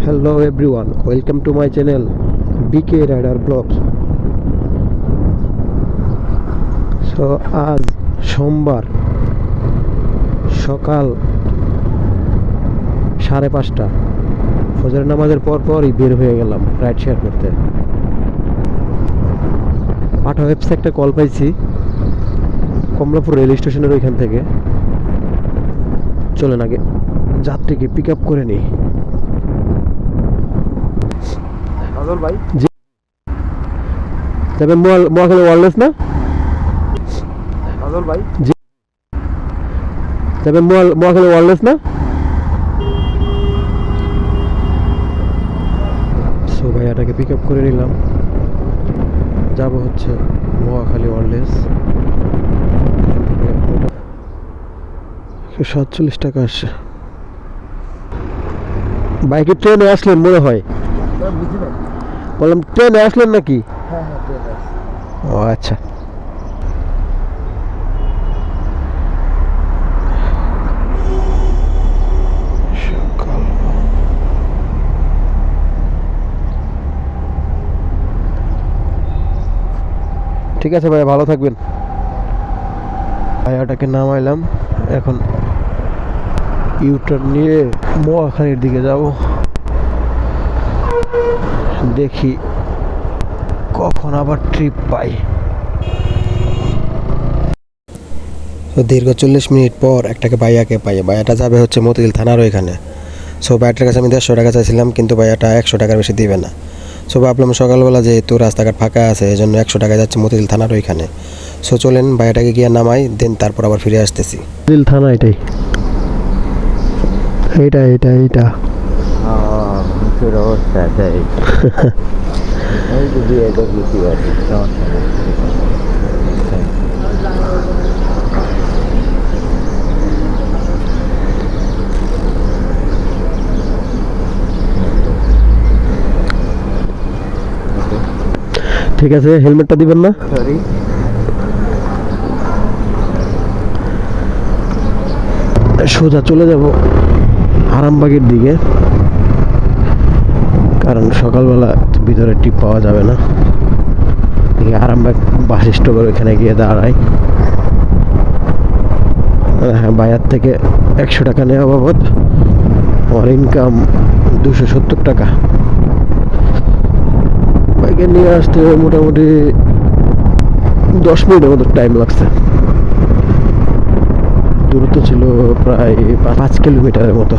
Hello everyone, welcome to my channel BK Rider Vlogs. So আজ সোমবার সকাল 5:30 ফজরের নামাজের পরই বের হয়ে গেলাম রাইড শেয়ার করতে। পাঠা ওয়েবসাইটে একটা কল পাইছি কমলাপুর রেল স্টেশনের ওইখান থেকে। চলেন আগে যাত্রীকে পিক আপ করে নিই। ভাই যাবেন মহাখালী ওয়ারলেস না? ভাই যাবেন মহাখালী ওয়ারলেস না? সো ভাইয়াটাকে পিক আপ করে নিলাম, যাব হচ্ছে মহাখালী ওয়ারলেস। 47 টাকা আসছে। বাইকে ট্রেনে আসলেন মনে হয়? বললাম ট্রেনে আসলেন নাকি? ও আচ্ছা। ঠিক আছে ভাই, ভালো থাকবেন। ভাইয়াটাকে নামাইলাম, এখন ইউটার্ন নিয়ে মহাখালীর দিকে যাব। দেখি কখন আবার ট্রিপ পাই। তো দীর্ঘ 40 মিনিট পর একটাকে ভাইয়াকে পাই। ভাইয়াটা যাবে হচ্ছে মতিঝিল থানার ওইখানে। সো ভাইয়াটার কাছে আমি 150 টাকা চাইছিলাম, কিন্তু ভাইয়াটা 100 টাকার বেশি দিবে না। সো ভাবলাম সকালবেলা যেহেতু রাস্তাঘাট ফাঁকা আছে, এই জন্য 100 টাকা যাচ্ছে মতিঝিল থানার ওইখানে। সো চলেন ভাইয়াটাকে গিয়ে নামাই, দেন তারপর আবার ফিরে আসতেছি। মতিঝিল থানা এইটা অবস্থা ঠিক আছে, হেলমেটটা দিবেন না? সরি। সোজা চলে যাব আরামবাগের দিকে, কারণ সকালবেলা ভিতরে টিপ পাওয়া যাবে না। আরামবাগ বাস স্টপের ওইখানে গিয়ে দাঁড়াই। হ্যাঁ, বাজার থেকে 100 টাকা নেওয়া বাবদ আমার ইনকাম 270 টাকা। বাইকে নিয়ে আসতে মোটামুটি 10 মিনিটের মতো টাইম লাগছে। দূরত্ব ছিল প্রায় 5 কিলোমিটারের মতো।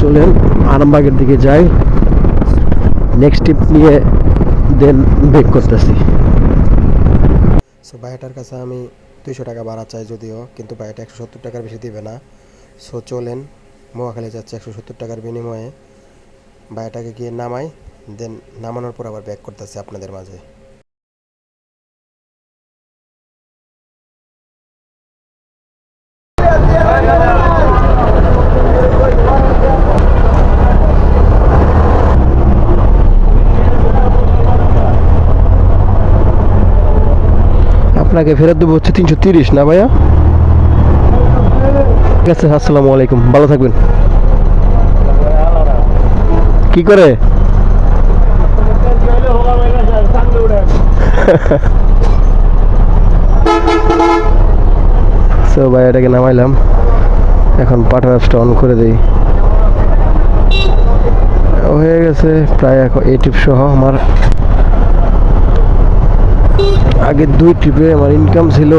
চলেন আরামবাগের দিকে যাই, নেক্সট ট্রিপ নিয়ে দেন ব্রেক করতেছি। সো ভাইটার কাছে আমি 200 টাকা ভাড়া চাই যদিও, কিন্তু ভাইটা 170 টাকার বেশি দিবে না। সো চলেন মহাখালী যাচ্ছে 170 টাকার বিনিময়ে। ভাইটাকে গিয়ে নামাই, দেন নামানোর পর আবার ব্যাক করতেছি আপনাদের মাঝে। আপনাকে ফেরত দেবো হচ্ছে 330 না ভাইয়া? ঠিক আছে, আসসালামু আলাইকুম, ভালো থাকবেন। কি করে সো ভাই এটাকে নামাইলাম, এখন পাঠা অ্যাপসটা অন করে দিই। হয়ে গেছে প্রায় এখন এই ট্রিপ সহ আমার আগের 2 ট্রিপে আমার ইনকাম ছিল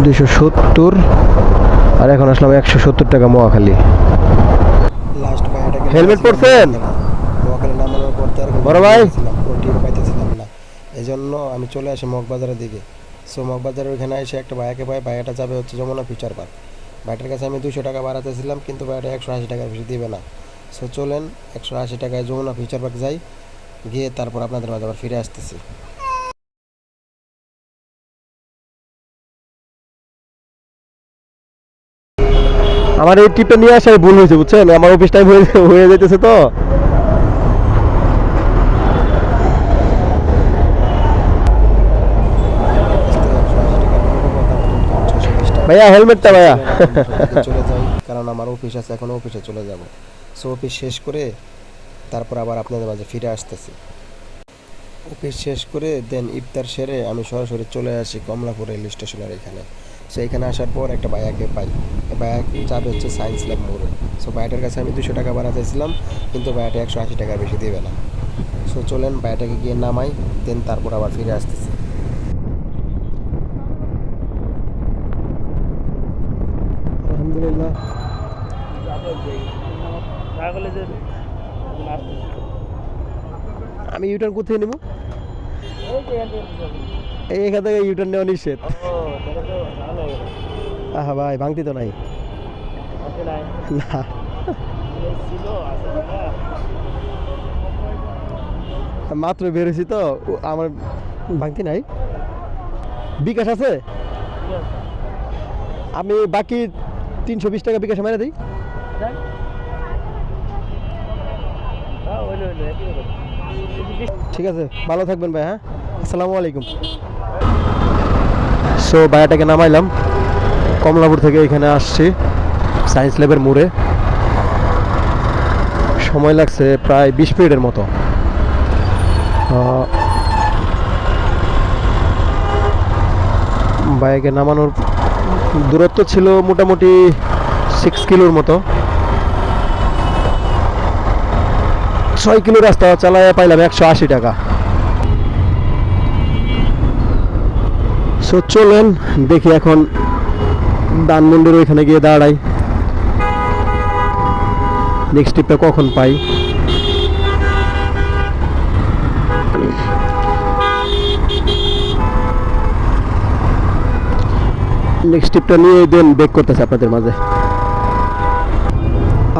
270, আর এখন আসলাম 170 টাকা মহাখালী। হেলমেট পরছেন? মহাখালী নামানোর পর বড় ভাই টিপ পাইতেছিলাম না, এই জন্য আমি চলে আসি মগবাজারের দিকে। সো মগবাজারের ওইখানে এসে একটা ভাইয়াকে পাই। ভাইয়াটা যাবে হচ্ছে যমুনা ফিউচার পার্ক। ভাইটার কাছে আমি 200 টাকা ভাড়া চাইছিলাম, কিন্তু ভাইয়াটা 180 টাকার বেশি দিবে না। সো চলেন 180 টাকায় যমুনা ফিউচার পার্ক যাই, গিয়ে তারপর আপনাদের মাঝে আবার ফিরে আসতেছি। আমার এই ট্রিপটা নিয়ে আসার ভুল হয়েছে বুঝছেন, আমার অফিস টাইম হয়ে যেতেছে তো। ভাইয়া হেলমেটটা ভাইয়া। চলে যাই, কারণ আমার অফিস আছে, এখন অফিসে চলে যাব। সো অফিস শেষ করে তারপর আবার আপনাদের মাঝে ফিরে আসতেছি। অফিস শেষ করে দেন ইফতার সেরে আমি সরাসরি চলে আসি কমলাপুর রেল স্টেশনের এখানে। সো এখানে আসার পর একটা ভাইয়াকে পাই, ভাইয়া যাবে হচ্ছে সায়েন্স ল্যাব মোড়ে। সো ভাইয়াটার কাছে আমি 200 টাকা ভাড়া চাইছিলাম, কিন্তু ভাইয়াটা 180 টাকার বেশি দেবে না। সো চলেন ভাইয়াটাকে গিয়ে নামাই, দেন তারপর আবার ফিরে আসতেছি। আলহামদুলিল্লাহ। আমি ইউটার্ন কোথায় নেব? এখান থেকে ইউটার্ন নেওয়া নিষেধ। আহা ভাই, ভাঙতি তো নাই না। মাত্র বেরোছি তো, আমার ভাঙতি নাই। বিকাশ আছে? আমি বাকি 320 টাকা বিকাশে মেরে দিই। ঠিক আছে, ভালো থাকবেন ভাই। হ্যাঁ, আসসালামু আলাইকুম। সো ভাইয়াটাকে নামাইলাম, কমলাপুর থেকে এখানে আসছি সায়েন্স ল্যাবের মোড়ে। সময় লাগছে প্রায় 20 মিনিটের মতো। বাইকে নামানোর দূরত্ব ছিল মোটামুটি 6 কিলোর মতো। 6 কিলো রাস্তা চালায় পাইলাম 180 টাকা। সো চলেন দেখি এখন ধানমন্ডির ওইখানে গিয়ে দাঁড়াই, নেক্সট ট্রিপটা কখন পাই। নেক্সট ট্রিপটা নিয়ে দেন ব্যাক করতেছে আপনাদের মাঝে।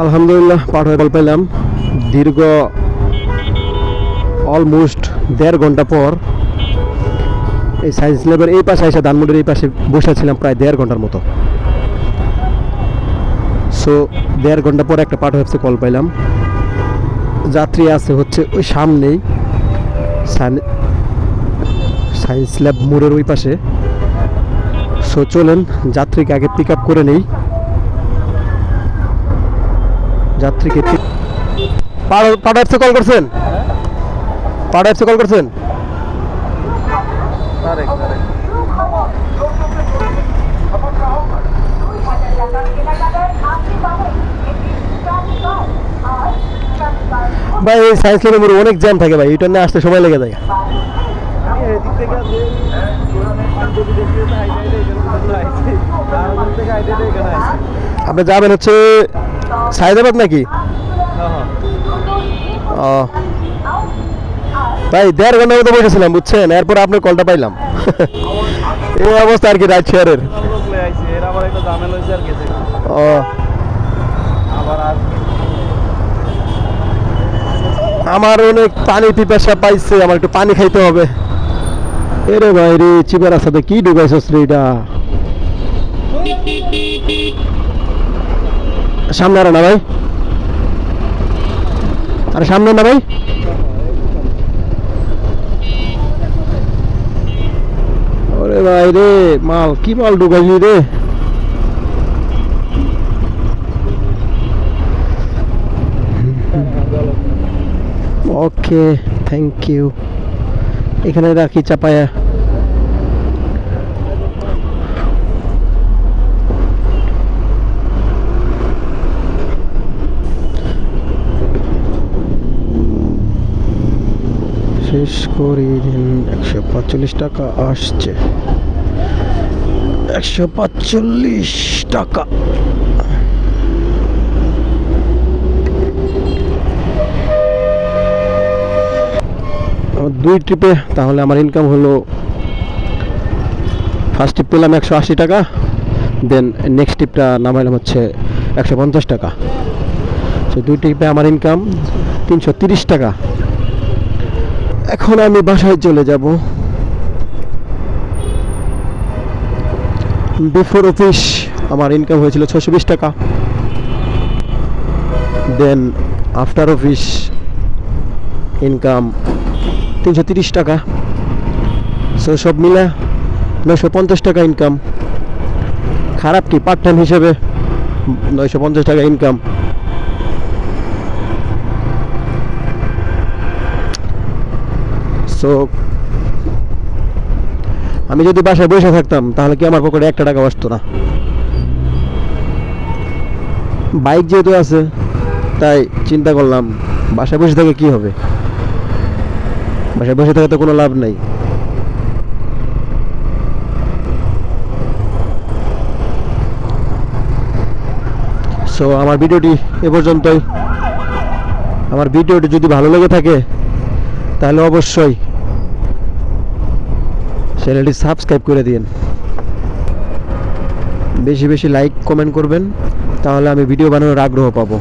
আলহামদুলিল্লাহ, পার হয়ে বল পেলাম। দীর্ঘ অলমোস্ট 1.5 ঘন্টা পর এই সায়েন্স ল্যাবের এই পাশে এসে ধানমন্ডির এই পাশে বসেছিলাম প্রায় 1.5 ঘন্টার মতো। সো 1.5 ঘন্টা পর একটা পার্ট অফিসে কল পাইলাম, যাত্রী আছে হচ্ছে ওই সামনেই সায়েন্স ল্যাব মোড়ের ওই পাশে। সো চলেন যাত্রীকে আগে পিক আপ করে নেই। যাত্রীকে পার্ট অফিসে কল করছেন? পার্ট অফিসে কল করছেন? ভাই এই সায়েন্স ল্যাবের মোড়ে অনেক জ্যাম থাকে ভাই, এটা নিয়ে আসতে সময় লেগে যায়। আপনি যাবেন হচ্ছে সায়দাবাদ নাকি? ও ভাই, 1.5 ঘন্টার মতো বসেছিলাম বুঝছেন, এরপর আপনার কলটা পাইলাম। এই অবস্থা আর কি রাইড শেয়ারের। ও আমার অনেক পানি পিপাসা পাইছে, আমার একটু পানি খাইতে হবে। এরে ভাই রে, চিপার সাথে কি ঢুকাইছস রে? এটা সামনে আর না ভাই, আরে সামনে না ভাই। ওরে ভাই রে, মাল কি মাল ঢুকাইলি রে? ওকে, থ্যাংক ইউ। এখানে রাখি চাপায়া। শেষ করে দিন। 145 টাকা আসছে, 145 টাকা। দুই ট্রিপে তাহলে আমার ইনকাম হলো, ফার্স্ট ট্রিপ পেলাম 180 টাকা, দেন নেক্সট ট্রিপটা নামাইলাম হচ্ছে 150 টাকা। সো দুই ট্রিপে আমার ইনকাম 330 টাকা। এখন আমি বাসায় চলে যাব। বিফোর অফিস আমার ইনকাম হয়েছিল 620 টাকা, দেন আফটার অফিস ইনকাম 330 টাকা। সো সব মিলে 950 টাকা ইনকাম। খারাপ কি, পার্ট টাইম হিসেবে 950 টাকা ইনকাম। সো আমি যদি বাসায় বসে থাকতাম তাহলে কি আমার পকেটে 1 টাকা আসতো না। বাইক যেহেতু আছে তাই চিন্তা করলাম বাসায় বসে থেকে কি হবে, বাসায় বসে থেকে তো কোনো লাভ নাই। সো আমার ভিডিওটি এ পর্যন্তই। আমার ভিডিওটি যদি ভালো লেগে থাকে তাহলে অবশ্যই চ্যানেলটি সাবস্ক্রাইব করে দিন, বেশি বেশি লাইক কমেন্ট করবেন, তাহলে আমি ভিডিও বানানোর আগ্রহ পাবো।